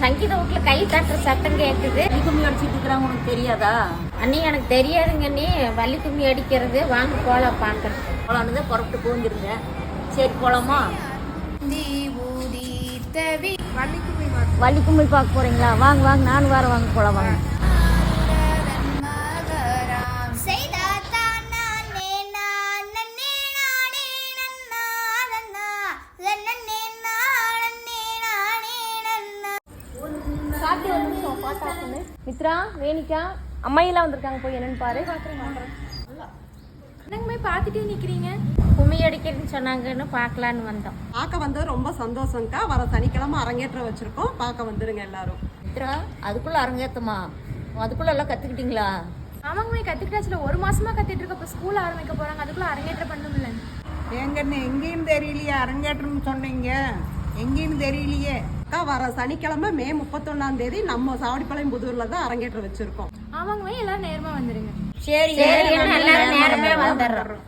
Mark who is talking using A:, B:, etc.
A: சங்கீத வீட்டுல கை தட்டுற சத்தம் கேக்குது.
B: வள்ளி கும்மி அடிச்சிட்டு இருக்கிறாங்க, உனக்கு தெரியாதா?
A: அண்ணி எனக்கு தெரியாதுங்க அண்ணி. வள்ளி கும்மி அடிக்கிறது. வாங்க போலாம் பாக்குறது.
B: போலான்னு புறப்பட்டு போந்துருங்க. சரி போலாமா?
A: வள்ளி கும்மி பார்க்க போறீங்களா? வாங்க வாங்க, நானும் வர. வாங்க போலாம் வாங்க. மித்ரா, வேணிக்கா, அம்மையெல்லாம் வந்திருக்காங்க. போய் என்னன்னு பாரு.
C: என்னங்க பார்த்துட்டே நிக்கிறீங்க?
A: கும்மி அடிக்கிறதுன்னு சொன்னாங்கன்னு பார்க்கலான்னு வந்தோம்.
D: பார்க்க வந்து ரொம்ப சந்தோஷம்க்கா. வர சனிக்கிழமை அரங்கேற்றம் வச்சிருக்கோம், பார்க்க வந்துடுங்க எல்லாரும்.
B: மித்ரா, அதுக்குள்ள அரங்கேத்தமா? அதுக்குள்ள எல்லாம் கத்துக்கிட்டீங்களா?
C: ஆமாங்க கத்துக்கிட்டாச்சுல. 1 மாசமா கத்துட்டு இருக்க. இப்போ ஸ்கூல் ஆரம்பிக்க போறாங்க, அதுக்குள்ள அரங்கேற்றம் பண்ணணும்ல.
E: எங்கன்னு எங்கேயும் தெரியலையே அரங்கேற்றம்னு சொன்னீங்க, எங்கேயும் தெரியலையே.
D: அக்கா, வர சனிக்கிழமை மே 31ஆம் தேதி நம்ம சாவடிப்பாளையம் புதூர்ல தான் அரங்கேற்றம் வச்சிருக்கோம்.
C: ஆமாங்க எல்லாரும் நேரமா வந்துருங்க.
B: சரி,
A: எல்லாரும் நேரமே வந்துடுறோம்.